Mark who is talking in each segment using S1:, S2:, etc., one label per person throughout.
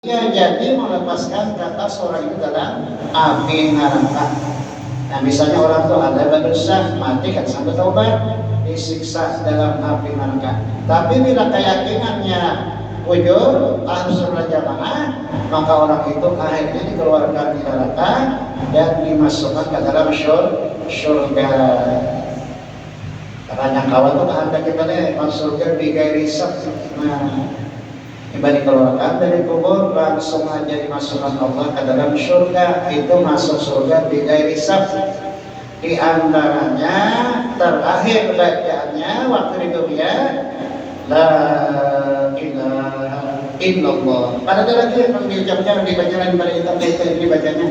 S1: Ya, jadi melepaskan kata seorang itu dalam api neraka. Nah, misalnya orang itu ada berdosa, mati kan sampai taubat, disiksa dalam api neraka. Tapi bila keyakinannya wujud ahlu sunnah jamaah, maka orang itu akhirnya dikeluarkan di neraka dan dimasukkan ke dalam surga. Karena kawan itu anda kita masuk surga bigai risab. Nah, ibadah dikeluarkan dari kubur langsung aja dimasukkan Allah ke dalam surga. Itu masuk surga bigai hisab. Di antaranya terakhir bacaannya waktu di dunia la ilaha illallah. Pada lagi yang diucapkan dibaca pada internet itu dibacanya,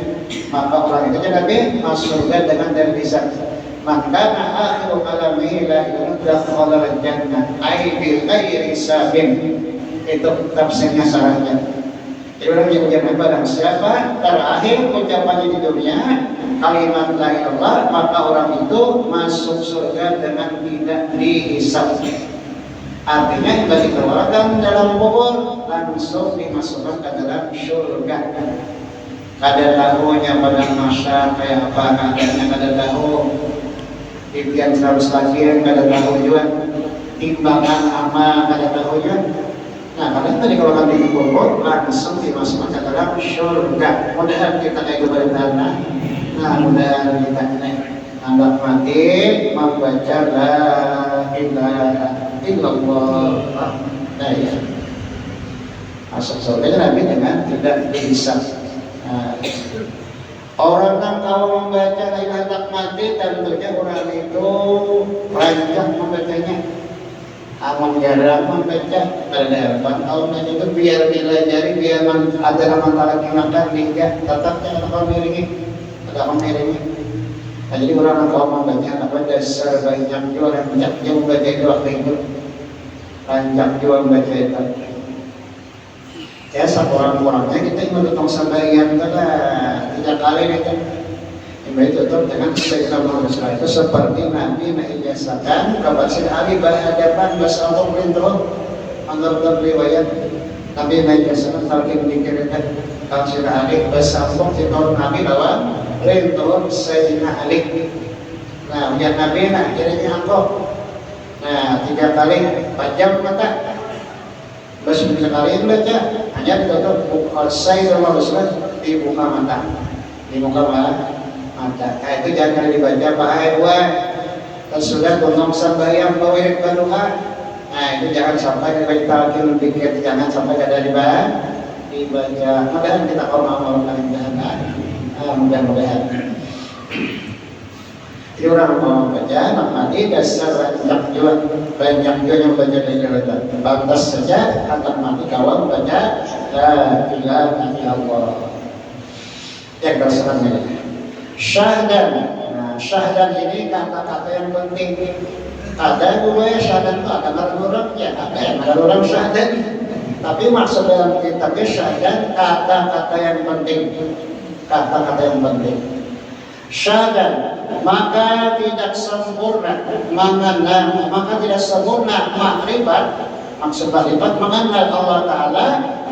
S1: maka orang itu jadi masuk surga dengan dari hisab. Maka akhiru kalamihi la ilaha illallah jannah ai bil ghairi hisabin. Itu tafsirnya sarahnya. Jadi orang yang ucapkan barang siapa terakhir ucapannya di dunia kalimat la ilallah, maka orang itu masuk surga dengan tidak dihisab. Artinya jika dikeluarkan dalam kubur langsung dimasukkan ke dalam surga. Kada tahunya pada masa kayak apa keadaannya, kada tahu impian 100 lagi kada tahu juga timbangan ama kada tahu juga. Nah, karena tadi kalau kami dikumpul langsung dimasukkan ke dalam surga. Mudah-mudahan kita kayak keberitahuan. Nah, mudah-mudahan kita anggap mati membaca la ilaha illallah. Nah, ya. Masuk surga Nabi dengan tidak dihisab. Nah, orang yang kalau membaca la ilaha illallah mati, tentunya orang itu rancang membacanya. Aman jarang membaca pada tahun itu biar dilajari biar ada nama talak makan hingga tetap jangan kau miringi ada miringi. Nah, jadi orang kau membaca apa dasar banyak jual yang banyak yang membaca itu waktu itu banyak jual membaca itu. Ya orang-orangnya kita ingin tentang sembahyang kada 3 kali itu. Itu dengan Sayyidina Muhammad itu seperti Nabi mengijazakan kabar Sayyidina Ali berhadapan bersama perintah menurut riwayat Nabi mengijazakan talqin dikirkan kalau Sayyidina Ali bersama perintah Nabi bahwa perintah Sayyidina Ali. Nah, ujian Nabi nak kiranya angkop. Nah, 3 kali pajam mata. Terus 3 kali baca hanya ditutup Sayyidina Muhammad di muka mata. Di muka mata. Nah, itu jangan dibaca bahaya dua. Dan sudah gunung sembahyang bawirid berdoa. Nah, itu jangan sampai dibaca talqin dikit, jangan sampai ada dibaca. Mudah-mudahan kita orang-orang yang mudah-mudahan. Jadi orang mau baca, maka dasar banyak juga yang baca dari jabatan. Pantas saja akan mati kawan baca la ilaha illallah. Yang dasar ini. Syahdan. Nah, syahdan ini kata-kata yang penting. Ada dulu ya syahdan itu ada orang ya, ada yang ada orang syahdan. Tapi maksud dalam kitabnya syahdan kata-kata yang penting. Kata-kata yang penting. Syahdan, maka tidak sempurna mengenal, maka tidak sempurna makrifat. Maksud makrifat mengenal Allah Ta'ala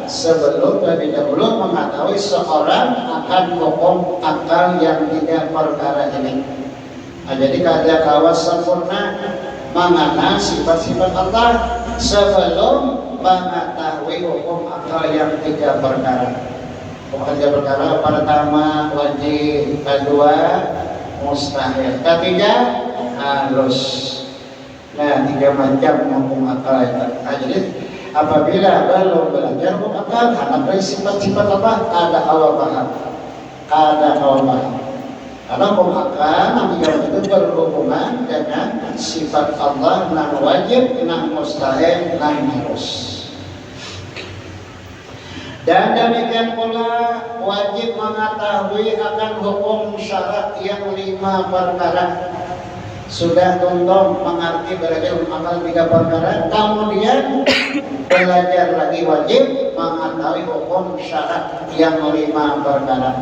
S1: sebelum lebih dahulu mengetahui seorang akan hukum akal yang 3 perkara ini. Nah, jadi kada kawas sempurna mengenal sifat-sifat Allah sebelum mengetahui hukum akal yang 3 perkara. Hukum 3 perkara pertama wajib, kedua mustahil, ketiga harus. Nah, 3 macam hukum akal itu. Nah, jadi apabila belum belajar hukum akal karena sifat-sifat apa ada Allah paham, ada Allah paham. Karena hukum akal nanti itu berhubungan dengan sifat Allah yang wajib, yang mustahil, yang harus. Dan demikian pula wajib mengetahui akan hukum syarat yang 5 perkara. Sudah tuntung mengerti belajar amal 3 perkara, kemudian belajar lagi wajib mengetahui hukum syarat yang 5 perkara.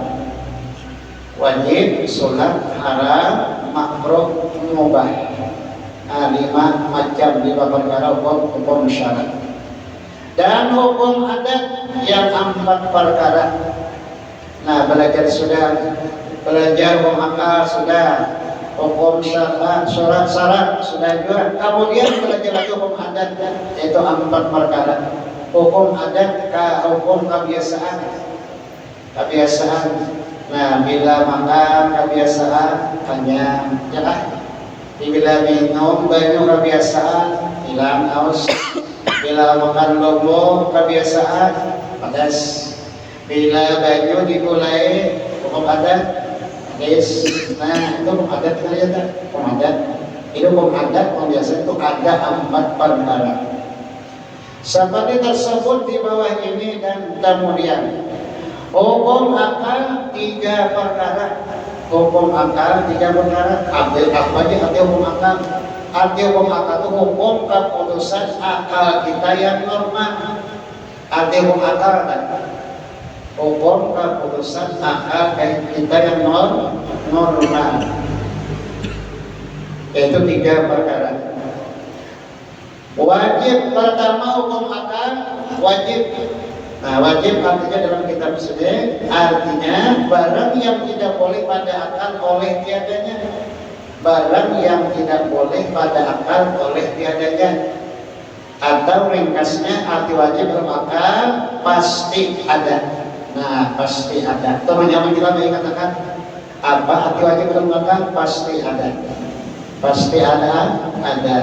S1: Wajib, sunat, haram, makruh, mubah. Nah, 5 macam 5 perkara hukum syarat. Dan hukum adat yang 4 perkara. Nah, belajar sudah, belajar hukum akal sudah, hukum syarat sudah juga. Kemudian belajar lagi hukum adat, yaitu 4 perkara. Hukum adat, hukum kebiasaan. Nah, bila makan kebiasaan hanya ya, bila minum banyu kebiasaan hilang haus, bila makan lombok kebiasaan pedas, bila banyu dimulai hukum adat guys. Nah, itu hukum adat ternyata hukum adat. Itu hukum adat biasa itu ada 4 perkara. Seperti tersebut di bawah ini dan kemudian hukum akal 3 perkara. Hukum akal 3 perkara. Apa aja arti hukum akal? Arti hukum akal itu hukum keputusan akal kita yang normal. Arti hukum akal kan? Hukum keputusan akal kita yang normal. Itu 3 perkara. Wajib pertama hukum akal wajib. Nah, wajib artinya dalam kitab sini artinya barang yang tidak boleh pada akal oleh tiadanya. Barang yang tidak boleh pada akal oleh tiadanya. Atau ringkasnya arti wajib dalam akal pasti ada. Nah, pasti ada. Teman-teman kita mau katakan apa arti wajib dalam akal? Pasti ada. Pasti ada.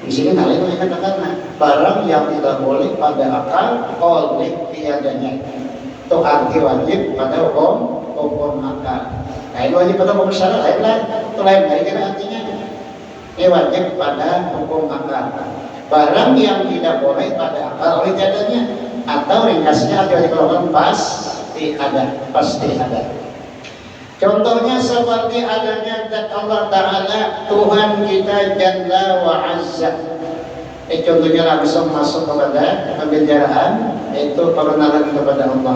S1: Di sini kalian mau katakan barang yang tidak boleh pada akal oleh tiadanya. Itu arti wajib pada hukum akal. Nah, ini wajib pada hukum syarat lain lah. Itu lain dari artinya. Ini wajib pada hukum akal. Barang yang tidak boleh pada akal oleh tiadanya. Atau ringkasnya arti wajib pada hukum pasti ada. Contohnya seperti adanya zat Allah Ta'ala Tuhan kita Jalla wa Azza. Contohnya langsung masuk kepada pembicaraan, yaitu pengenalan kepada Allah.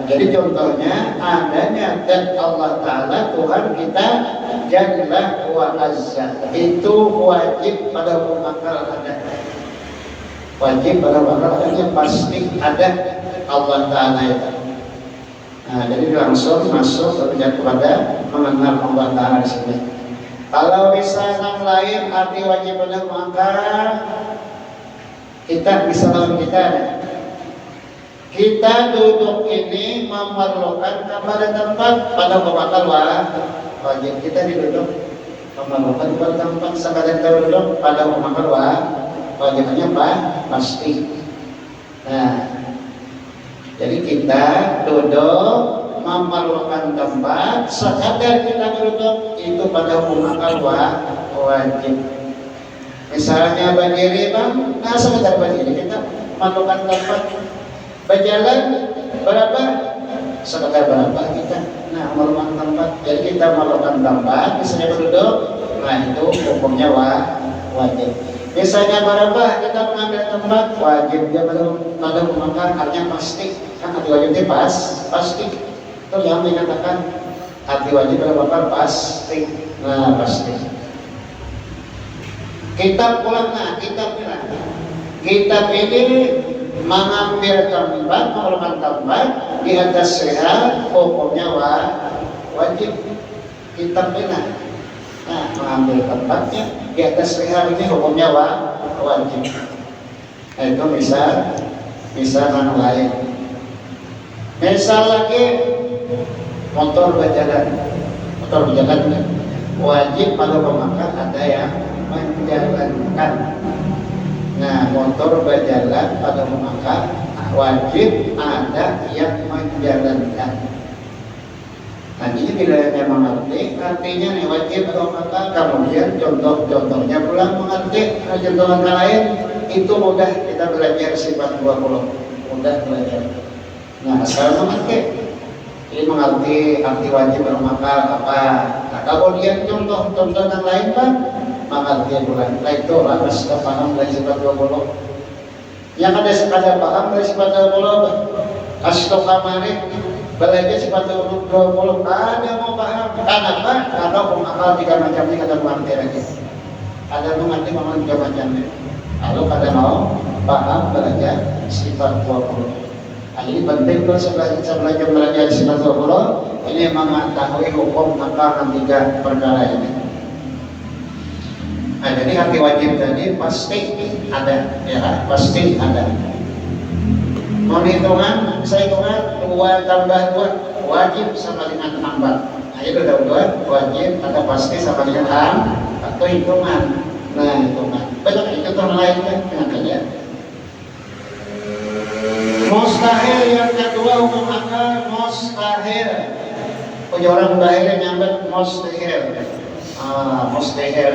S1: Jadi contohnya adanya zat Allah Ta'ala Tuhan kita Jalla wa Azza. Itu wajib pada hukum akal ada. Wajib pada hukum akal ada, pasti ada Allah Ta'ala itu. Nah, jadi langsung masuk berbicara kepada mengenal Allah Ta'ala di sini. Kalau bisa yang lain arti wajib pada maka kita bisa lawan kita duduk ini memerlukan kepada tempat pada pembakar wajib kita duduk memerlukan kepada tempat sekadar kita duduk pada pembakar wajibnya pasti. Nah, jadi kita duduk memerlukan tempat sekadar kita duduk itu pada hukum akal wajib. Misalnya berdiri bang, nah sekadar berdiri kita memerlukan tempat. Berjalan berapa? Sekadar berapa kita? Nah, memerlukan tempat. Jadi kita memerlukan tempat, misalnya berduduk, nah itu hukumnya wajib. Misalnya berapa kita mengambil tempat wajib dia pada memakan artinya pasti kan arti wajibnya pasti itu yang dikatakan arti wajib pada memakan pasti. Nah pasti kita pulang kita pilih mengambil tempat mengeluarkan tempat di atas sehat hukumnya wajib kita pilih. Nah, mengambil tempatnya di atas rihal ini hukumnya wajib. Nah, itu misal lain. Misal lagi motor berjalan wajib pada pemakai ada yang menjalankan. Nah, motor berjalan pada pemakai wajib ada yang menjalankan. Nanti bila mengerti artinya nih wajib atau maka kemudian contohnya pulang mengerti contoh yang lain itu mudah kita belajar sifat 20 mudah belajar. Nah asal mengerti ini mengerti arti wajib atau maka apa. Nah kemudian contoh yang lain kan mengerti pulang. Nah itu lantas kita paham dari sifat 20 yang ada sekadar paham dari sifat 20 kasih kamari belajar sifat 20 ada mau paham kenapa? Karena hukum akal 3 macam ini kata mengerti lagi ada mengerti memang 3 macam ini lalu kada mau paham belajar sifat 20. Nah, ini penting kalau sebelum belajar sifat 20 ini mengetahui hukum tentang 3 perkara ini. Nah, jadi hati wajib tadi pasti ada, ya pasti ada. Mau hitungan, saya hitungan 2 tambah 2 wajib sama dengan 4. Nah, itu udah 2 wajib atau pasti sama dengan atau hitungan. Nah, hitungan. Banyak itu lainnya dengan aja. Mustahil yang kedua hukum akal mustahil. Punya orang bahaya nyambat mustahil. Mustahil.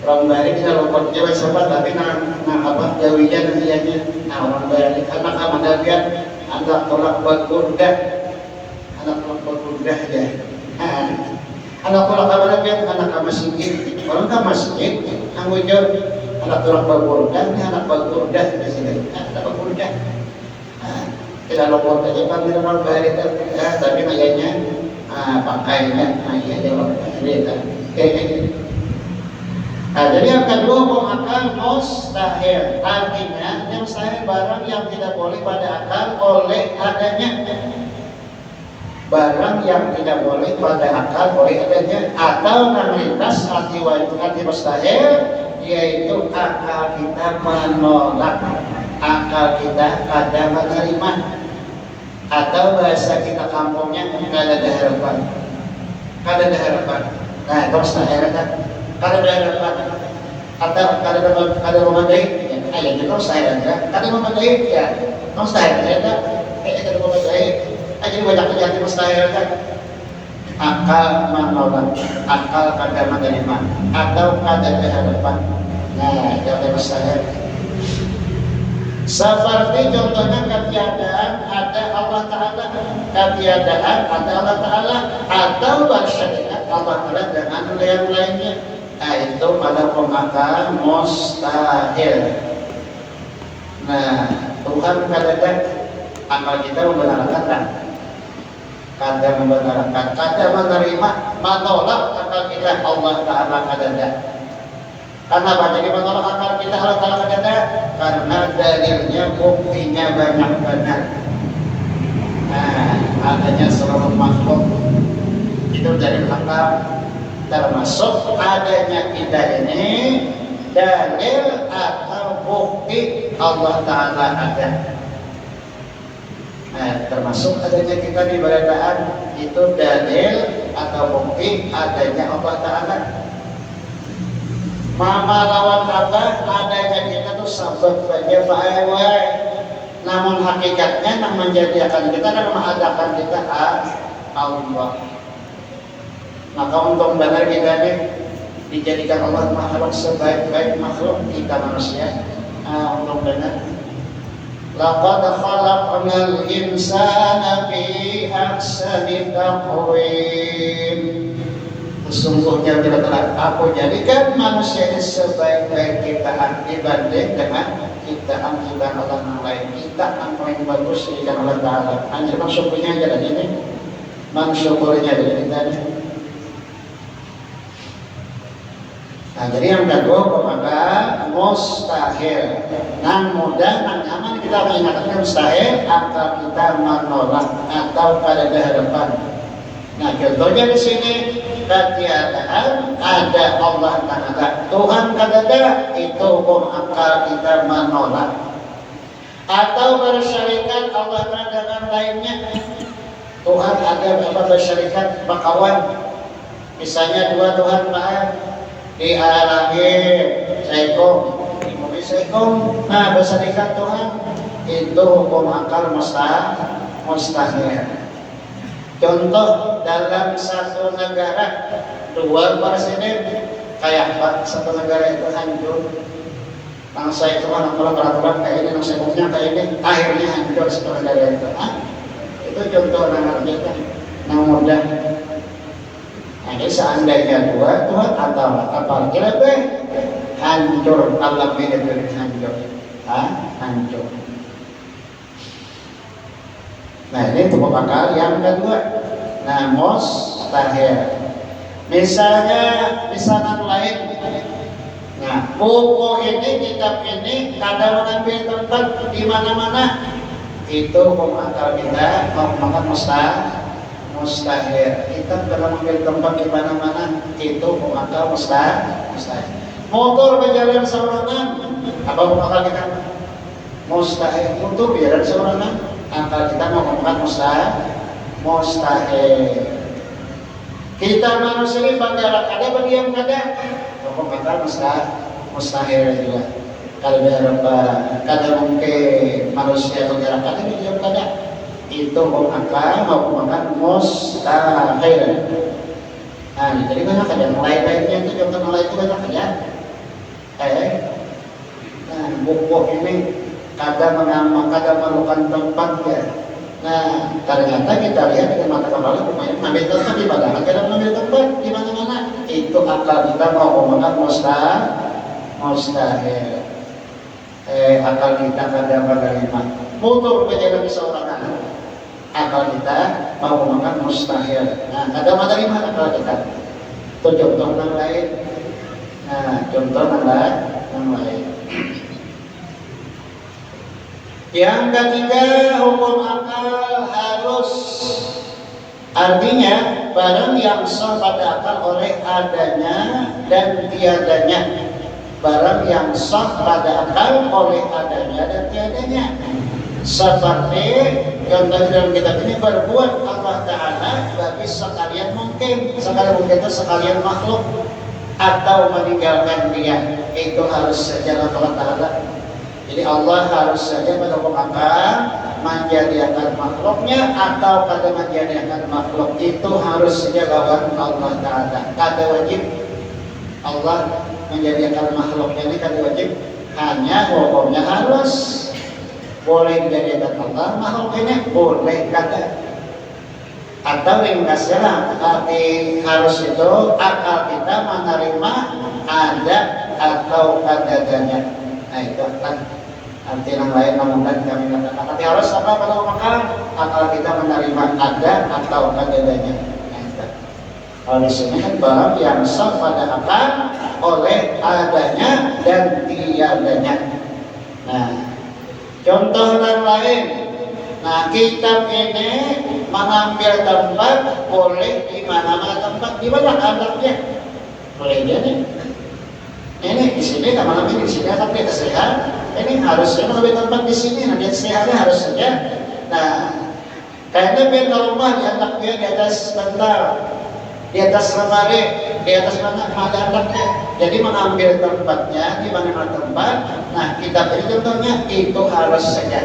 S1: Orang bahaya kita lupa Jawa sobat tapi apa Jawinya nantinya. Orang bahaya anak amadabian anak tolak berkurdah. Anak tolak berkurdah ya. Anak tolak amadabian anak masjid. Orang ke masjid angujur anak tolak berkurdah ini anak berkurdah di sini. Anak berkurdah. Tidak lupa saja kan di orang bahaya tapi ayahnya pakainya ayah jawab bahaya. Nah, jadi yang kedua hukum akal mustahil, artinya yang mustahil barang yang tidak boleh pada akal oleh adanya. Barang yang tidak boleh pada akal oleh adanya atau lintas arti wajib arti mustahil yaitu akal kita menolak, akal kita ada menerima, atau bahasa kita kampungnya nggak ada harapan, nggak ada harapan. Nah itu mustahil kan? Kada harapan atau kada memadai, ya itu mustahil kan? Kada memadai ya, mustahil kan? Kada memadai, aja banyak terjadi mustahil kan? Akal menolak, akal kada menerima, atau kada harapan. Nah itu mustahil. Seperti contohnya ketiadaan ada Allah Ta'ala, ketiadaan ada Allah Ta'ala, atau bersyariat Allah Ta'ala dengan yang lainnya. Nah itu pada pemakan mustahil. Nah Tuhan kadang akal kita membenarkan kan? Kadang membenarkan, kadang menerima, menolak akal kita Allah Ta'ala kadang. Karena apa? Jadi menolak akal kita Allah Ta'ala kadang? Karena dalilnya buktinya banyak benar. Nah adanya seluruh makhluk itu dari akal. Termasuk adanya kita ini dalil atau bukti Allah Ta'ala ada. Nah, termasuk adanya kita di baradaan itu dalil atau bukti adanya Allah Ta'ala. Mama lawan apa adanya kita tuh sabab saja baik. Namun hakikatnya yang menjadikan kita kan mengadakan kita Allah. Maka untuk benar kita ini dijadikan Allah makhluk sebaik-baik makhluk kita manusia. Untuk benar. Laqad khalaqnal insana fi ahsani taqwim. Sesungguhnya kita telah aku jadikan manusia ini sebaik-baik ciptaan dibanding dengan ciptaan Allah yang lain. Kita yang paling bagus jadikan Allah Ta'ala. Hanya syukurnya aja dari ini. Mensyukurnya dari kita ini. Nah, jadi yang kedua kepada mustahil. Nang mudah, nang nyaman kita mengingatkan mustahil atau kita menolak atau pada hadapan. Nah, contohnya di sini ketiadaan ada Allah Ta'ala. Tuhan kadada itu hukum akal kita menolak. Atau bersyarikat Allah Ta'ala dengan lainnya. Tuhan ada apa bersyarikat bakawan. Misalnya dua Tuhan Maha di langit saikom di bumi saikom. Nah bersarikat Tuhan itu hukum akal mustahil. Contoh dalam satu negara 2 presiden kayak apa satu negara itu hancur. Bangsa itu kan peraturan kayak ini, bangsa hukumnya kayak ini, akhirnya hancur satu negara itu. Itu contoh negara kita yang mudah. Jadi seandainya 2 Tuhan atau apalagi lebih hancur alam ini hancur, hancur. Nah ini hukum akal yang kedua. Nah mustahil. Misalnya lain. Nah buku ini, kitab ini kadang mengambil tempat di mana-mana. Itu hukum akal kita makan mustahil. Kita dalam mengambil tempat di mana-mana. Itu hukum akal mustahil. Motor berjalan seorangan, apa hukum akal kita? Mustahil. Motor berjalan seorangan, akal kita makan mustahil. Kita manusia ini bergerak ada berdiam kada, hukum akal mustahil juga. Kalau mungkin manusia bergerak ada berdiam kada, itu hukum akal makan mustahil. Nah, jadi banyak ada lain-lainnya itu contoh lain itu banyak ada. Nah, buku ini kadang melakukan tempat ya. Nah, ternyata kita lihat dengan mata kepala lumayan ambil tempat di padahal kadang ambil tempat di mana-mana. Itu akal kita mau makan mustahil. Akal kita kadang menerima motor berjalan seorangan. Akal kita mau makan mustahil. Nah, kadang menerima akal kita. Itu contoh yang lain. Nah, contoh yang lain. Yang ketiga, hukum akal harus, artinya barang yang sah pada akal oleh adanya dan tiadanya. Barang yang sah pada akal oleh adanya dan tiadanya. Seperti yang tadi dalam kitab ini, berbuat Allah Ta'ala bagi sekalian mungkin itu sekalian makhluk, atau meninggalkan dia, itu harus saja Allah Ta'ala. Jadi Allah harus saja pada hukum akal menjadikan makhluknya, atau pada menjadikan makhluk itu harus saja lawan Allah Ta'ala. Kada wajib Allah menjadikan makhluknya ini, kada wajib, hanya hukumnya harus. Boleh dijadikan Allah makhluk ini, boleh kada. Atau ringkasnya arti harus itu akal kita menerima ada atau adanya. Nah, itu kan arti yang lain, namun kami katakan arti harus apa kalau akal kita menerima ada atau adanya. Nah, kalau di sini kan barang yang sah pada akal oleh adanya dan tiadanya. Nah, contoh yang lain. Nah, kitab ini mengambil tempat boleh di mana-mana tempat, di mana anaknya boleh jadi. Ini di sini, nama di sini akan dia sehat. Ini harusnya mengambil tempat di sini, nanti sehatnya harus saja. Nah, kayaknya benda rumah di anaknya di atas bantal, di atas lemari, di atas mana ada anaknya. Jadi mengambil tempatnya di mana-mana tempat. Nah, kitab ini contohnya itu harus saja.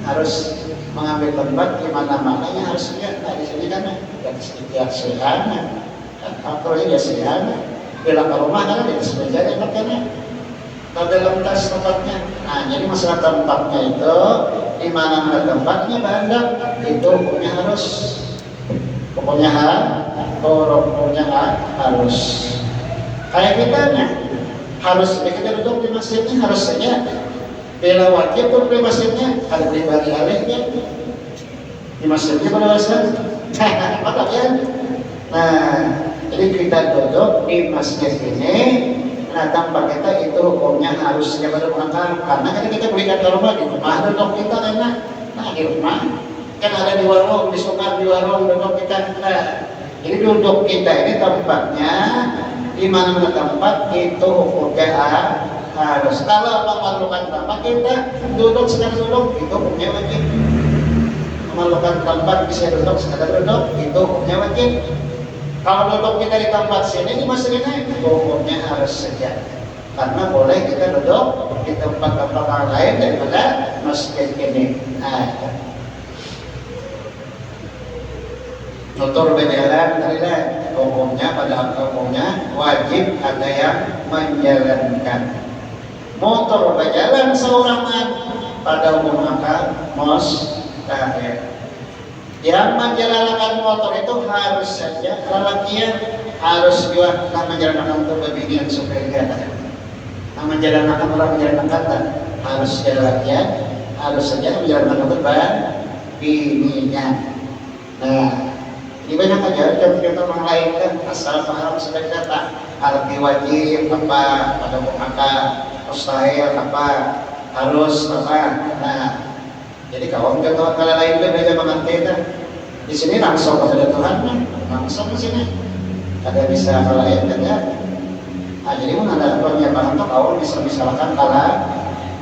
S1: Harus mengambil tempat di mana-mana yang harus lihat. Nah, di sini kan ya setiap sehana, atau ya sehana, bilang ke rumah kan di atas meja ya makanya, atau dalam tas tempatnya. Nah, jadi masalah tempatnya itu di mana-mana tempatnya banyak, itu hukumnya harus. Kayak kita harus kita duduk di masjidnya harus saja. Bila wajib tuh di masjidnya ada pribadi alihnya di masjidnya pada dasar apa ya. Nah, jadi kita duduk di masjid ini. Nah, tempat kita itu hukumnya harus pada akal, karena kan kita berikan ke rumah, di rumah duduk kita enak. Nah, di rumah kan ada di warung, di sungai di warung duduk kita. Nah, jadi duduk kita ini tempatnya di mana-mana tempat itu hukumnya harus. Kalau memerlukan tempat kita duduk sekadar duduk, itu hukumnya wajib. Memerlukan tempat bisa duduk sekadar duduk, itu hukumnya wajib. Kalau duduk kita di tempat sini di masjid ini, hukumnya harus saja. Karena boleh kita duduk di tempat-tempat lain daripada masjid ini. Nah, tutur berjalan adalah hukumnya pada hukumnya wajib ada yang menjalankan. Motor berjalan seorangan pada hukum akal mustahil. Yang menjalankan motor itu harus saja lelakian, harus juga menjalankan untuk bebinian supaya dia menjalankan orang menjalankan harus lelakian, harus saja menjalankan untuk bininya. Nah, Di banyak aja contoh-contoh orang lain kan asal paham sudah data arti wajib apa pada maka mustahil apa harus apa. Nah, jadi kawan contoh kala lain kan belajar mengerti kan. Di sini langsung kepada Tuhan kan, langsung ke sini. Ada bisa kala lain kan ya. Nah, jadi mun ada punya paham tuh kawan bisa misalkan kala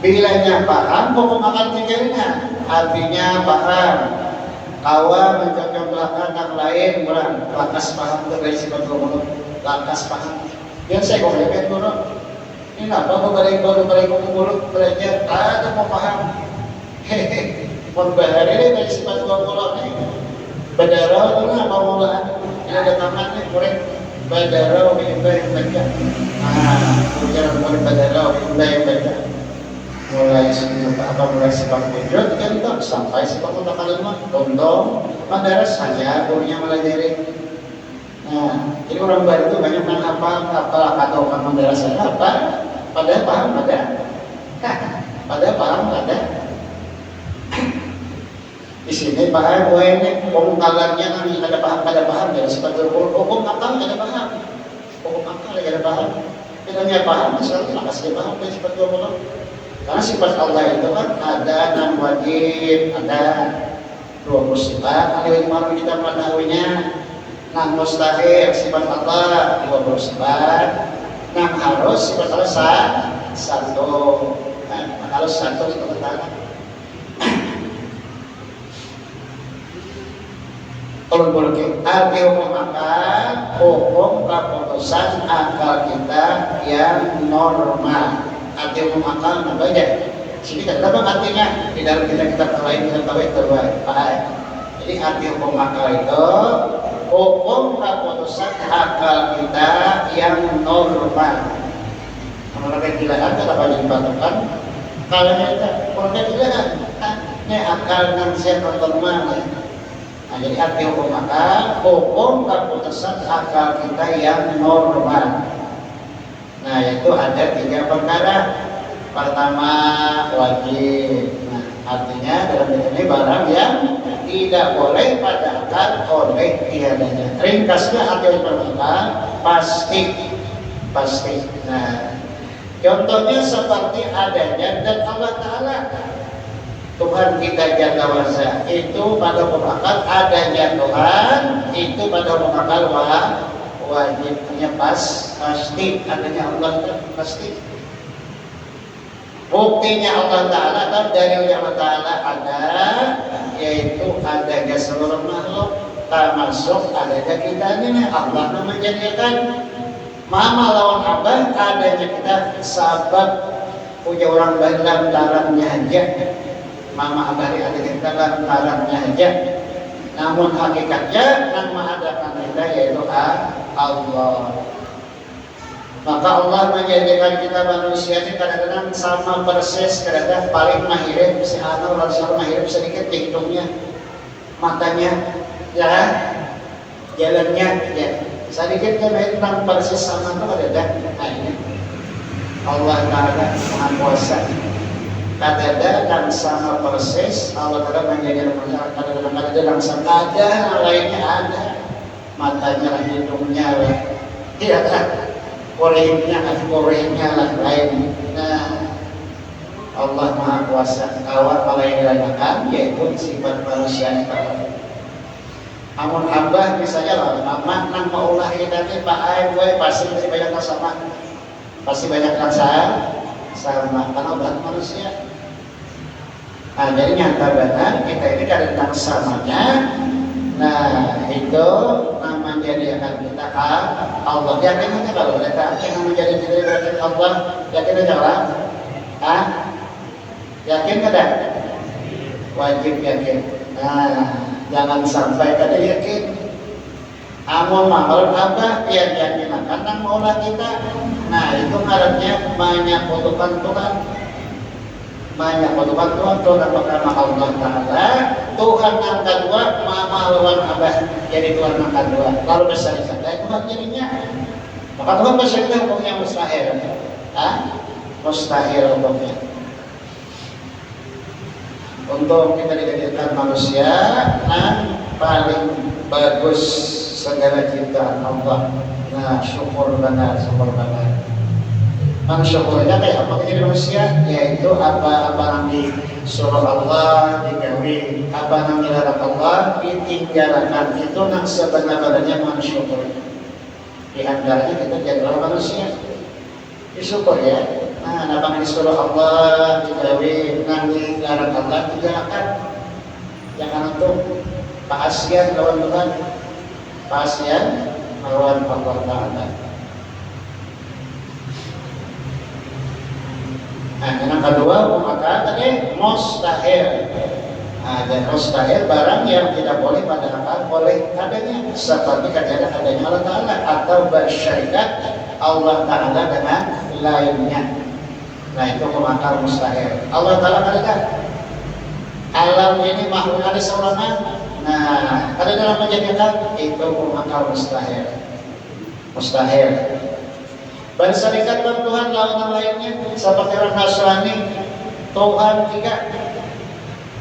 S1: bilanya paham pokok akan tinggalnya artinya paham. Kawa mencontohkan yang lain kurang lakas paham dari sifat mulut lakas paham yang saya kok hebat dulu ini apa baru mulut belajar ada mau paham hehehe pun bahari dari sifat mulut ini badara itu apa mulaan ini ada tamatnya kurang badara bimbang yang baca bicara mulai badara bimbang yang baca mulai sifat wujud kan tak sampai sifat mutakalimah contoh madaras saja gurunya melajari. Nah, jadi orang baru itu banyak yang apa atau madaras saja apa pada paham ada pada paham ada di sini paham ini pengkalannya nanti ada paham dari sifat hukum akal ada paham hukum akal ada paham tidaknya paham misalnya kasih paham dari sifat hukum. Karena sifat Allah itu kan ada 6 wajib, ada 20 sifat, ada 5 kita mengetahuinya. 6 mustahil sifat Allah 20 sifat, 6 harus sifat Allah satu, harus satu sifat Allah. Kalau boleh arti hukum akal, hukum keputusan akal kita yang normal. Arti hukum akal apa aja? Sini kita tahu artinya di dalam kita lain kita tahu itu apa. Jadi arti hukum akal itu hukum keputusan akal kita yang normal. Kalau kegilaan kita banyak dipatokan. Kalau kegilaan, ini akal yang saya normal. Nah, jadi arti hukum akal, hukum keputusan akal kita yang normal. Nah, itu ada 3 perkara. Pertama wajib. Nah, artinya dalam ini barang yang tidak boleh pada akal oleh tiadanya. Ringkasnya arti perkara pasti. Nah, contohnya seperti adanya dan Allah Ta'ala Tuhan kita jaga wasa itu pada akal adanya Tuhan itu pada akal wajibnya pasti adanya Allah kan pasti buktinya Allah Ta'ala dan dalilnya Allah Ta'ala ada yaitu adanya seluruh makhluk termasuk adanya kita ini Allah menjadikan mama lawan abah adanya kita sabab punya orang dalam dalamnya aja mama abah adanya kita dalam dalamnya aja namun hakikatnya nama adakan kita yaitu Allah. Maka Allah menjadikan kita manusia ini kadang-kadang sama persis, kadang-kadang paling mahir bisa anak orang mahir sedikit hidungnya, matanya, ya, jalannya, ya, sedikit kan mahir tentang persis sama itu ada. Nah ini Allah Taala Maha Kuasa. Kadang-kadang sama persis Allah Taala menjadikan manusia kadang-kadang sama ada lainnya ada. Matanya, hidungnya, iya kan, korehnya lah lain. Nah, Allah Maha Kuasa. Kawan kalau yang dilakukan yaitu sifat manusia itu. Amun abah misalnya lah, mama nang maulah kita ni pakai gue pasti banyak yang sama, pasti banyak yang sama karena berat manusia. Nah, jadi nyata benar kita ini kadang samanya. Nah, itu nama menjadikan kita Allah. Yakin aja kalau kita yang menjadi diri berarti Allah. Yakin aja lah. Yakin tidak? Wajib yakin. Nah, jangan sampai kada yakin. Amun mahal apa yang yakin akan maulah kita. Nah, itu ngarannya menyekutukan Tuhan. Menyekutukan Tuhan pertama Allah Ta'ala Tuhan yang kedua mama lawan abah jadi Tuhan yang kedua lalu besar itu Tuhan jadinya maka Tuhan besar itu hukumnya mustahil mustahil hukumnya untuk kita dijadikan manusia yang paling bagus segala ciptaan Allah. Nah, syukur banget. Syukurnya kayak apa jadi manusia? Yaitu apa yang disuruh Allah digawi, apa yang dilarang Allah ditinggalkan. Itu yang sebenarnya mensyukur. Di antaranya kita jadi manusia disyukur ya. Nah, apa yang disuruh Allah digawi, yang dilarang Allah ditinggalkan. Jangan untuk paasian lawan Tuhan, paasian lawan Allah Ta'ala. Nah, yang kedua, maka tadi mustahil. Dan mustahil barang yang tidak boleh pada akal boleh adanya, seperti kadang adanya Allah Ta'ala atau bersyarikat Allah Ta'ala dengan lainnya. Nah, itu akal mustahil. Allah Ta'ala katakan alam ini makhluk ada seorang. Nah, ada dalam menjadikan itu akal mustahil. Berserikat dengan Tuhan lawan lainnya seperti orang Nasrani, Tuhan tiga.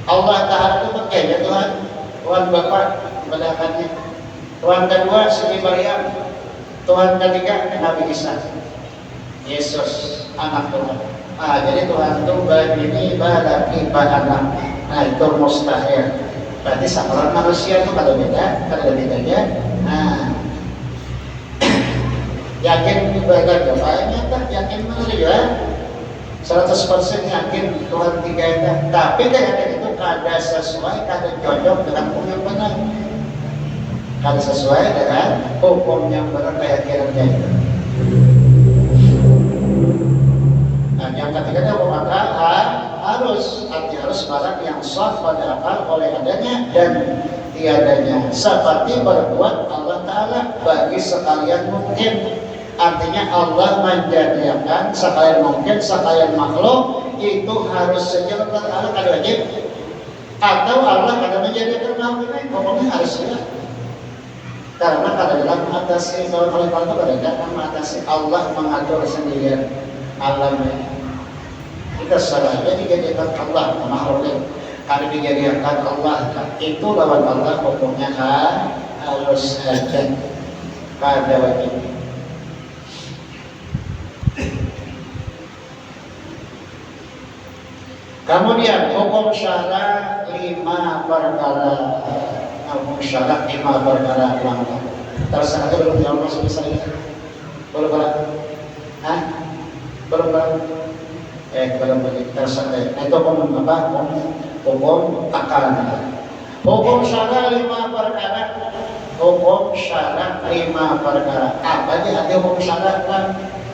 S1: Allah Ta'ala itu berkaitan Tuhan Bapa kebenarannya. Tuhan kedua Siti Maryam, Tuhan ketiga Nabi Isa, Yesus anak Tuhan. Jadi Tuhan itu begini ibadah. Nah, itu mustahil. Berarti sama manusia itu kalau bedanya. Nah, yakin ibadah banyak tak yakin mana ya 100% yakin Tuhan tiga itu, tapi keyakinan itu kada sesuai, kada cocok dengan hukum yang benar, kada sesuai dengan hukum yang benar keyakinannya itu. Nah, yang ketiganya maka harus barang yang sah pada akal oleh adanya dan tiadanya, seperti berbuat Allah Ta'ala bagi sekalian mungkin. Artinya Allah menjadikan sekalian mungkin, sekalian makhluk itu harus sejalan dengan Allah kada wajib, atau Allah kada menjadikan makhluk ini pokoknya harus ya. Karena kada dalam mengatasi kalau itu kada mengatasi Allah mengatur sendirian alamnya. Kita salahnya dijadikan Allah makhluk, kada dijadikan Allah itu lawan Allah hukumnya harus saja kada wajib. Kemudian hukum syara 5 perkara. Hukum syara 5 perkara langkah. Terus belum jawab masuk bisa ini. Belum belum. Belum terus itu hukum apa? Hukum akal. Hukum syara 5 perkara. Hukum syara 5 perkara. Apa aja hukum syara?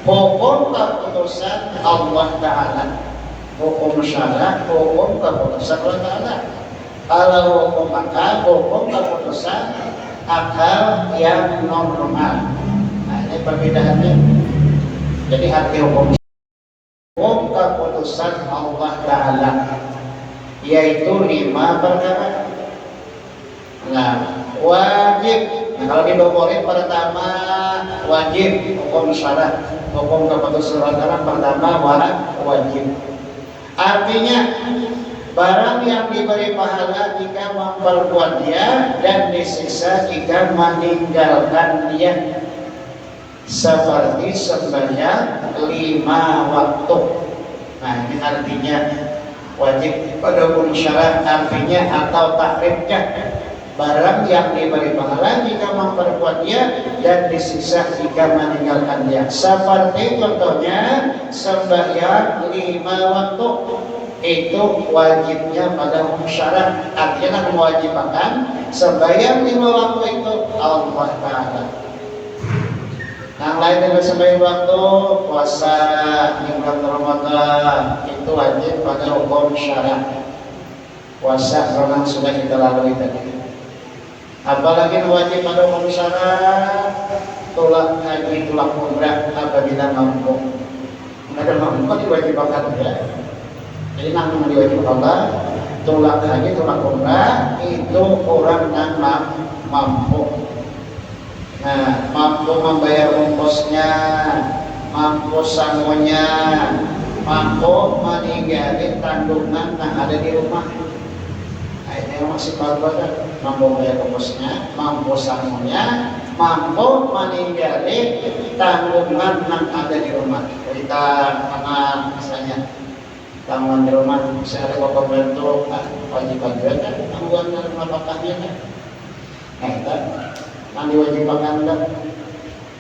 S1: Hukum keputusan Allah Ta'ala. Hukum syara, hukum keputusan Allah Ta'ala. Kalau hukum akal, hukum keputusan akal yang normal. Nah, ini perbedaannya. Jadi arti hukum keputusan Allah Ta'ala yaitu 5 perkara. Nah, wajib. Nah, kalau diboborin pertama wajib hukum syara, hukum keputusan Allah Ta'ala pertama wajib. Artinya barang yang diberi pahala jika memperbuat dia dan disiksa jika meninggalkan dia, seperti sembahyang 5 waktu. Nah, ini artinya wajib pada hukum syara, artinya atau takrifnya barang yang diberi pahala jika memperbuat dia dan disiksa jika meninggalkan dia, seperti contohnya sembahyang 5 waktu itu wajibnya pada hukum syara. Artinya mewajibkan sembahyang 5 waktu itu Allah Ta'ala. Yang lain dari sembahyang waktu puasa di bulan Ramadan itu wajib pada hukum syara. Puasa memang sudah kita lalui tadi. Apalagi wajib pada hukum syara tolak haji, tolak umrah apabila mampu. Ada mampu diwajibkan ya. Jadi namun diwajibkan Allah tolak haji, tolak umrah itu orang yang mampu. Nah, mampu membayar ongkosnya, mampu sangonya, mampu meninggalkan tanggungan yang ada di rumah. Nah, ini Yang masih kan mampu bayar kosnya, mampu sangunya, mampu meninggali tanggungan yang ada di rumah. Kita anak misalnya tanggungan di rumah, misalnya ada bapak bentuk, wajib-wajib kan tanggungan dari rumah bapaknya kan. Nah itu yang diwajibkan kan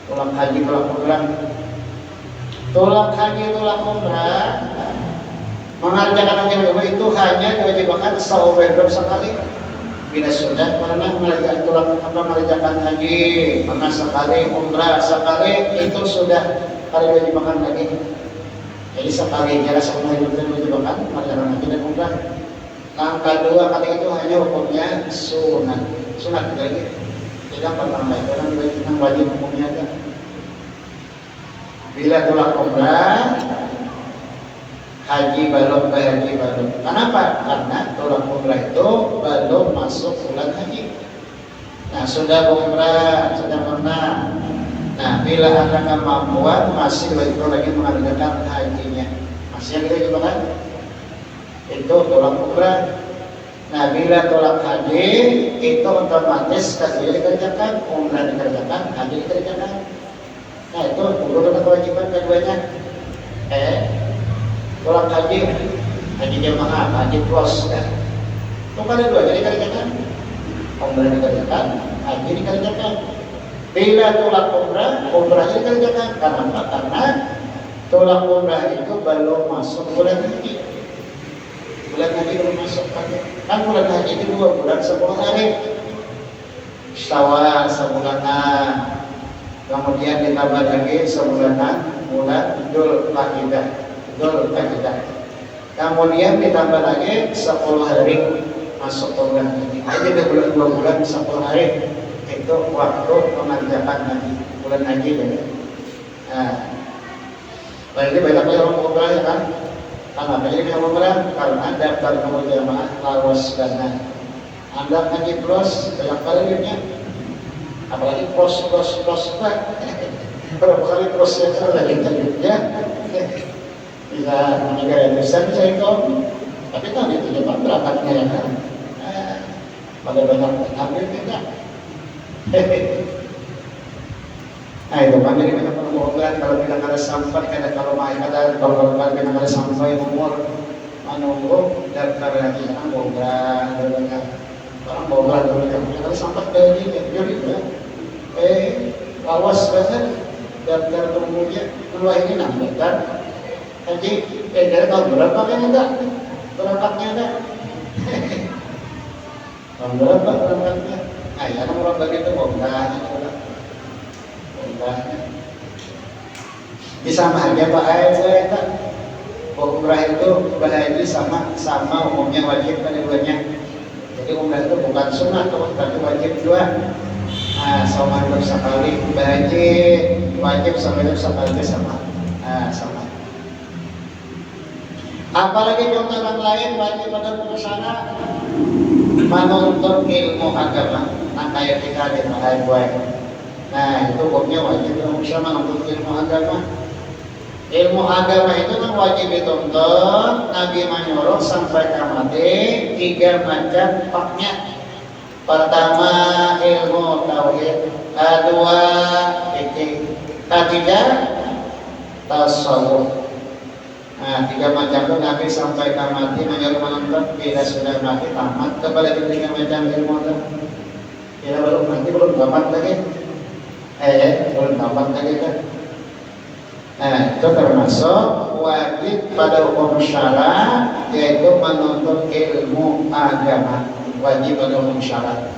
S1: tulang haji, tulang haji, tulang umrah mengerjakan haji itu hanya diwajibkan seumur sekali. Bila sudah pernah mengerjakan haji, maka sekali umrah sekali itu sudah kali diwajibkan lagi. Jadi sekali jalan seumur hidup itu diwajibkan mengerjakan haji dan umrah. Yang kedua kali itu hanya hukumnya sunat lagi. Tidak pernah baik, orang diwajibkan wajib hukumnya ada. Bila tulang umrah haji belum. Kenapa? Karena tulang umrah itu belum masuk bulan haji. Nah sudah umrah, sudah pernah. Nah bila ada kemampuan masih wajib lagi mengadakan hajinya. Masih yang kita coba kan? Itu tulang umrah. Nah bila tulang haji itu otomatis haji dikerjakan, umrah dikerjakan, haji dikerjakan. Nah itu urutan kewajiban keduanya. Tulang haji jemaah, haji plus kan. Itu kan ada dua, jadi dikerjakan, umrah dikerjakan, haji dikerjakan. Bila tulang umrah dikerjakan. Kenapa? Karena tulang umrah itu belum masuk bulan haji. Bulan haji belum masuk kan bulan haji itu 2 bulan 10 hari. Syawal sebulanan, kemudian ditambah lagi sebulanan bulan Dzul Qa'dah. Kemudian ditambah lagi 10 hari masuk bulan haji. Jadi bulan 2 bulan 10 hari itu waktu mengerjakan haji, bulan haji ya. Nah, berarti banyak orang umrah ya kan? Karena jadi umrah karena daftar nomor jamaah lawas dana. Anda haji plus banyak kalinya, apalagi plus berapa kali prosesnya lagi terjadinya. Bisa menegak besar bisa itu, tapi kan itu juga berangkatnya ya kan. Pada banyak ambil tidak. Nah itu kan jadi banyak permohonan kalau kita ada sampai kalau kita ada sampai umur menunggu daftar lagi kan boga banyak orang boga dulu kan kalau sampai dari jadi ya awas banget daftar tunggunya keluar ini nambahkan haji dari tahun berapa kan enggak berangkatnya enggak tahun berapa berangkatnya ya orang begitu boga bisa bahagia Pak Ayat kan umrah itu bahagia sama umumnya wajib kan keduanya. Jadi umrah itu bukan sunat tapi wajib juga. Nah sama hidup sekali wajib sama hidup sekali sama. Sama. Apalagi contoh yang lain wajib pada busana menuntut ilmu agama. Nah kayak kita di Ayat. Nah itu hukumnya wajib bisa menuntut ilmu agama. Ilmu agama itu kan wajib dituntut. Nabi menyuruh sampai mati 3 macam paknya. Pertama ilmu tauhid, kedua fikih, ketiga tasawuf. Nah 3 macam itu Nabi sampai mati menyuruh menuntut. Bila sudah mati tamat kepada 3 macam ilmu itu. Bila belum mati belum tamat lagi. Belum tamat lagi kan. Nah itu termasuk wajib pada hukum syara yaitu menuntut ilmu agama. Wajib pada hukum syara.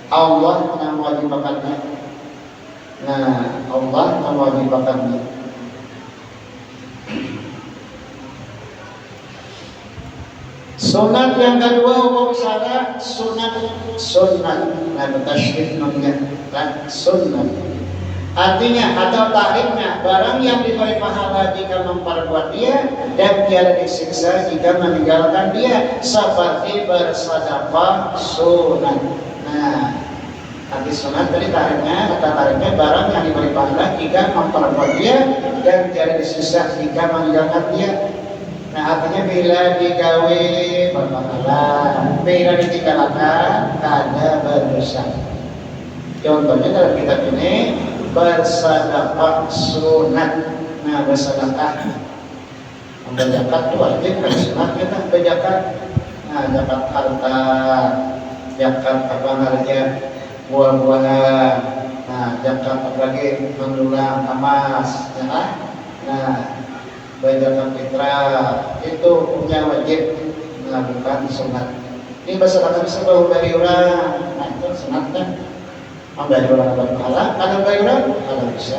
S1: Allah yang mewajibkannya. Nah Allah yang mewajibkannya. Sunat yang kedua hukum syara sunat. Nah tasydid namanya sunat. Artinya atau takrifnya barang yang diberi pahala jika memperbuat dia dan tiada disiksa jika meninggalkan dia seperti bersedekah sunat. Nah, arti sunat tadi takrifnya barang yang diberi pahala jika memperbuat dia dan tiada disiksa jika meninggalkan dia. Nah, artinya bila digawe berpahala. Bila ditinggalkan kada berdosa. Contohnya dalam kitab ini bersedekah sunat. Nah, bersedekah berzakat itu wajib dan sunat kita berzakat. Nah, zakat harta, zakat apa namanya buah-buahan. Nah, zakat apalagi mendulang emas, ya kan? Nah, zakat fitrah itu punya wajib melakukan sunat. Ini bersedekah bisa dari orang. Nah, itu sunat kan? Memberi orang berpahala, kalau beri orang, kalau bisa.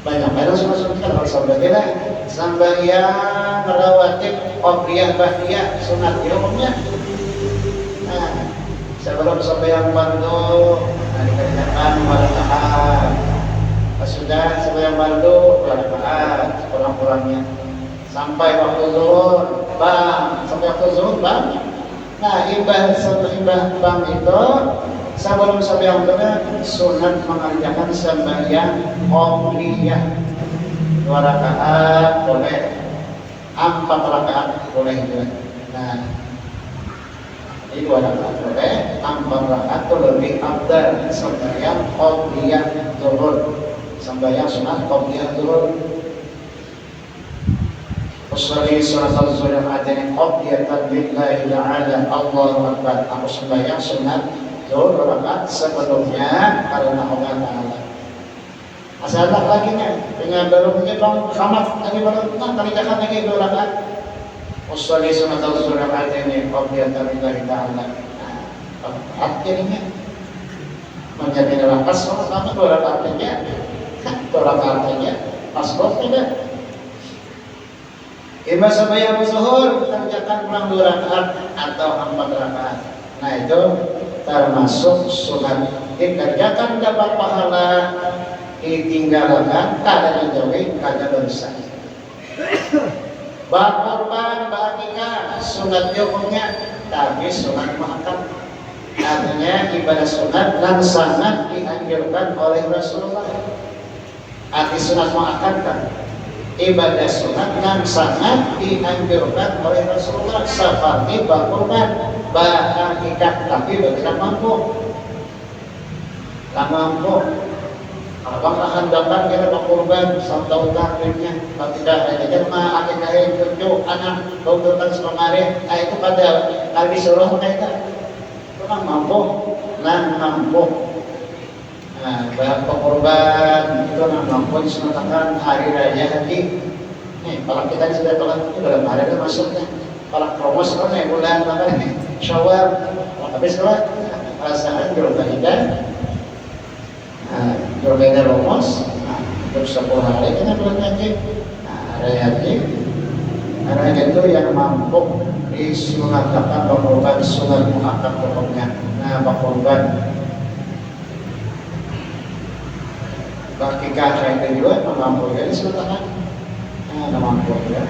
S1: Banyak orang sunat kalau sampai tidak sambayang rawatib qobliyah ba'diyah sunat hukumnya. Nah, sebelum sambayang fardu, dikerjakan warakaat. Sudah sambayang fardu, warakaat kurang-kurangnya. Sampai waktu zuhur, bang. Sampai waktu zuhur, bang. Nah, imbah bang itu sebelum sambayang benar sunat mengerjakan sembahyang qobliyah 2 rakaat boleh, 4 rakaat boleh juga. Nah, ini 2 rakaat boleh, 4 rakaat itu lebih afdal sembahyang qobliyah zuhur, sembahyang sunat qobliyah zuhur. Usolli salatal zuhur adhan qobliyatan lillahi ta'ala Allahu akbar. Aku sembahyang sunat zuhur 2 rakaat sebelumnya karena Allah Ta'ala. Asal tak lagi nya dengan baru punya bang khamat lagi baru kali jahat lagi 2 rakaat. Usolli salatal zuhur adhan qobliyatan lillahi ta'ala. Artinya menjadi lapas sama 2 rakaatnya, 2 rakaatnya pasbot tidak. Imam sembahyang zuhur kerjakan pulang 2 rakaat atau 4 rakaat. Nah, itu termasuk sunat. Dikerjakan dapat pahala, ditinggalkan kada dijauhi kada dosa. Berkorban berakikah sunat hukumnya, tapi sunat muakkad. Artinya ibadah sunat dan sangat dianjurkan oleh Rasulullah. Arti sunat muakkad kan ibadah sunat yang sangat dianjurkan oleh Rasulullah seperti berkorban, berakikah, tapi tidak mampu. Tak mampu. Abang akan datang kita berkorban sampai takdirnya. Kalau tidak ada jemaah akikah cucu anak bau datang semangat. Itu pada kali disuruh mereka. Kurang mampu, nan mampu. Nah, banyak korban itu mampu disunatkan hari raya haji. Nih, kalau kita sudah kalau itu dalam hari itu masuknya. Kalau promos kan bulan apa nih? Syawal. Habis sholat perasaan berbeda. Berbeda romos. Terus 10 hari kita bulan haji. Hari haji. Hari itu yang mampu disunatkan berkorban sunat muakkad pokoknya. Nah, berkorban bakikah itu juga mampu ya disunatkan. Nah, mampu ya.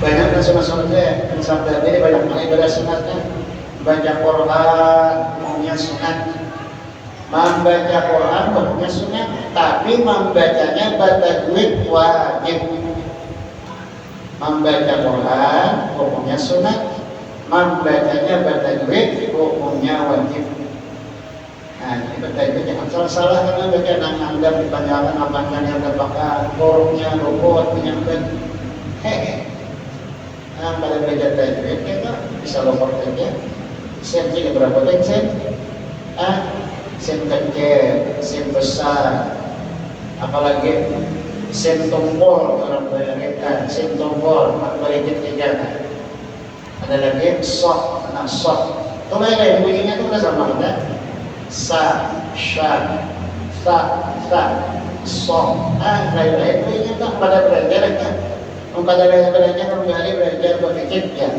S1: Banyak kan sunat-sunatnya. Misalnya ini banyak ibadah sunatnya. Baca Quran punya sunat. Membaca Quran punya sunat, tapi membacanya bertajwid wajib. Membaca Quran hukumnya sunat, membacanya bertajwid hukumnya wajib. Nah, ini bertajwid jangan salah-salah karena baca nang-nang dipanjangkan apanya yang terbakar, hurufnya luput, menyangkut. Nah, pada belajar tajwid kita bisa luput saja. Sen juga berapa sen? Sen kecil, sen besar, apalagi sen tombol orang bayangkan, sen tombol balik ketiga. Ada lagi sok, anak sok. Itu lain bunyinya itu udah sama kan? Sa, sya, sa, sok. Lain-lain bunyinya tak pada belajar kan? Pada belajar belajar berpikir ya.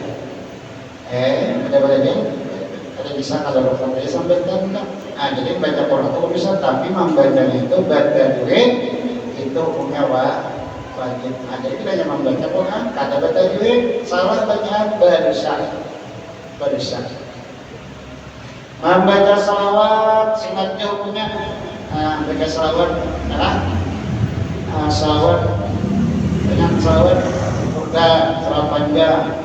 S1: Pada belajar ada bisa kalau sampai sampai kan. Nah, jadi baca Quran itu bisa, tapi membacanya itu bertajwid itu punya wajib. Nah, jadi kita hanya membaca Quran, kata bertajwid, salah bacaan berdosa. Membaca salawat, sunat hukumnya. Nah, baca salawat, salawat, banyak salawat, udah salawat panjang.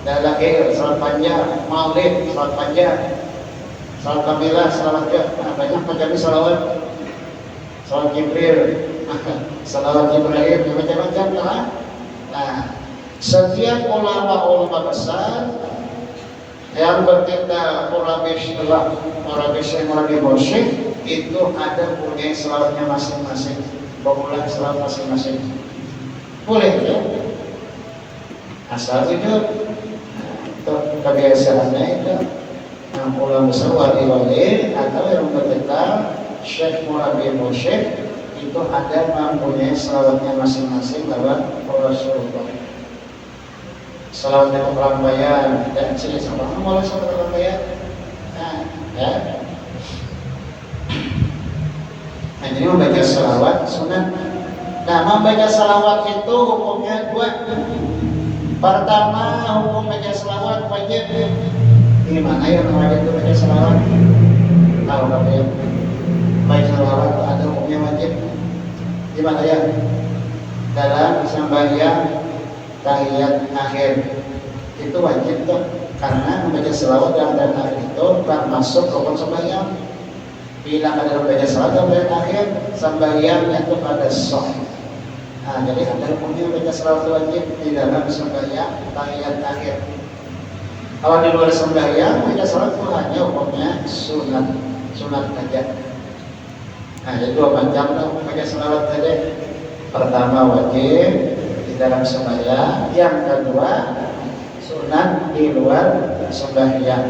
S1: lahir, salat panjang, maulid, salat panjang, salat kamilah, salat banyak macam salawat, salat Jibril, salawat Jibril, macam-macam lah. Nah, setiap ulama-ulama besar yang bertindak Qurabish itu ada punya selawatnya masing-masing, pengulang selawat masing-masing. Boleh ya, asal itu kebiasaannya itu yang ulama besar wali-wali atau yang bertindak Syekh Murabi Mursyid itu ada mempunyai selawatnya masing-masing lewat Rasulullah. Selawatnya kerambayan dan sini sama mulai selawat kerambayan. Nah, ya. Nah, jadi membaca selawat sunat. Nah, membaca selawat itu hukumnya dua. Pertama, hukum baca selawat wajib. Gimana yang wajib itu baca selawat? Tahu kamu ya? Baca selawat ada hukumnya wajib. Gimana ya? Dalam sembahyang tahiyat akhir itu wajib tuh, karena membaca selawat dalam tahiyat akhir itu termasuk rukun sembahyang. Bila ada membaca selawat dalam tahiyat akhir, sembahyangnya itu pada sah. Nah, jadi ada hukumnya baca selawat wajib di dalam sembahyang tahiyat akhir. Kalau di luar sembahyang baca selawat itu hanya hukumnya sunat saja. Nah, jadi dua macam lah baca selawat saja. Pertama wajib di dalam sembahyang, yang kedua sunat di luar sembahyang.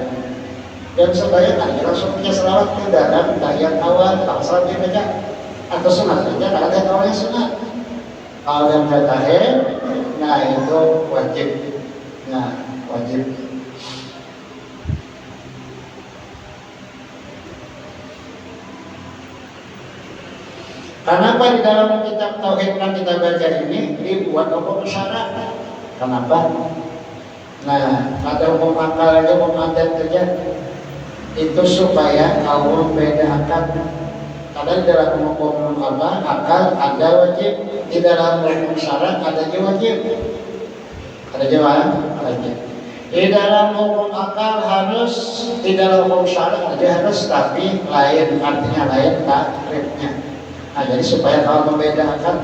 S1: Dan sembahyang kan langsung baca selawat ke dalam tahiyat awal, tak salat dibaca atau sunat saja, tak ada awalnya sunat. Kalau yang terakhir, nah itu wajib. Nah, wajib. Kenapa di dalam kitab Tauhid yang kita baca ini dibuat hukum syarat? Kenapa? Nah, ada hukum akal aja, hukum adat saja. Itu supaya Allah bedakan. Karena di dalam hukum akal ada wajib, di dalam hukum syarat ada wajib. Ada jawaban? Wajib. Di dalam hukum akal harus, di dalam hukum syarat ada harus, tapi lain, artinya lain takrifnya. Nah, jadi supaya kalau membedakan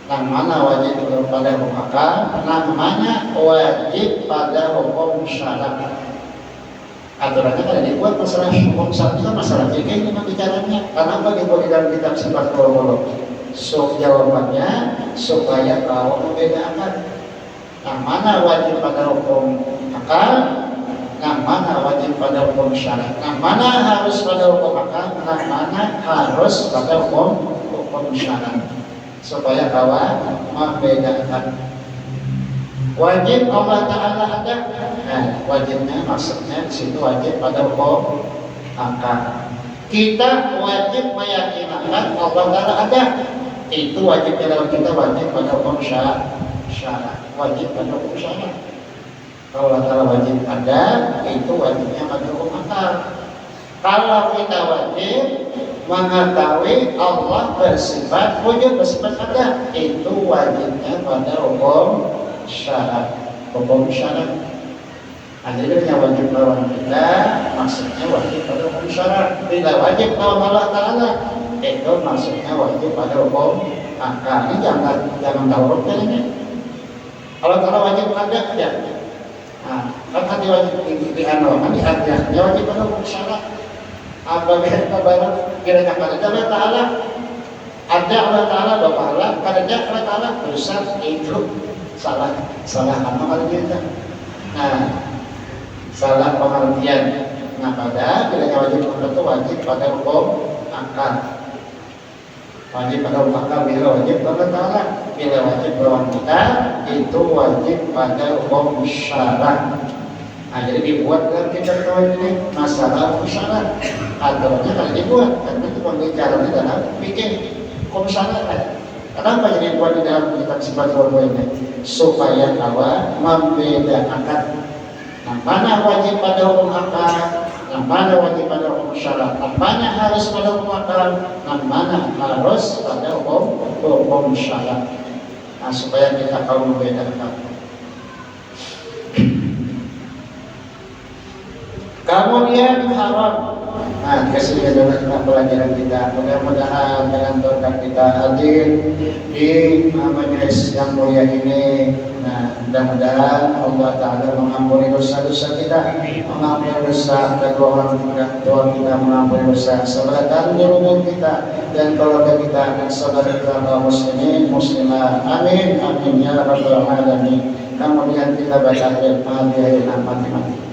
S1: yang mana wajib pada hukum akal, yang mana wajib pada hukum syarat. Aturannya kan dibuat masalah hukum syarat itu masalah fikih ini bicaranya. Kenapa dibuat di dalam kitab sifat ulama? So jawabannya supaya kau membedakan yang mana wajib pada hukum akal, yang mana wajib pada hukum syarat, yang mana harus pada hukum akal, yang mana harus pada hukum syarat, supaya kawan membedakan. Wajib Allah Ta'ala ada. Nah, wajibnya maksudnya di situ wajib pada hukum akal. Kita wajib meyakinkan Allah Ta'ala ada. Itu wajib dalam kita wajib pada hukum syarat. Wajib pada hukum syarat. Kalau Allah Ta'ala wajib ada, itu wajibnya pada hukum akal. Kalau kita wajib mengetahui Allah bersifat wujud, bersifat ada, itu wajibnya pada hukum syarat. Hukum syarat. Adanya wajib lawan kita, maksudnya wajib pada hukum syarat. Tidak wajib lawan Allah Ta'ala, itu maksudnya wajib pada hukum akal. Ini jangan tahu ini. Allah Ta'ala wajib ada ya. Nah, kan hati wajib dianukan, hati wajib pada hukum syarat. Apabila barang kira-kira pada Allah Ta'ala, ada Allah Ta'ala, Bapak Allah, pada Allah Ta'ala besar itu salah apa kita? Nah, salah pengertian. Nah, pada bila wajib itu wajib pada hukum akal. Wajib pada hukum akal bila wajib Allah Ta'ala. Bila wajib lawan kita itu wajib pada hukum syarat. Nah, jadi dibuat dalam kitab Tauhid ini masalah hukum syarat. Aturannya kalau dibuat, karena itu pembicaranya dalam fikih hukum syarat. Kenapa jadi buat di dalam kitab sifat ulama ini? Supaya kawan membedakan yang mana wajib pada hukum akal, yang mana wajib pada hukum syarat, yang mana harus pada hukum akal, yang mana harus pada hukum syarat. Nah, supaya kita tahu membedakan. Kemudian haram. Nah, kasih kita pelajaran kita. Mudah-mudahan dengan berkat kita hadir di majelis yang mulia ini. Nah, mudah-mudahan Allah Ta'ala mengampuni dosa-dosa kita, mengampuni dosa kedua orang tua kita, mengampuni dosa saudara guru kita dan keluarga kita dan saudara kita kaum muslimin muslimah. Amin amin ya rabbal alamin. Kemudian kita baca ayat Al-Fatihah mati-mati.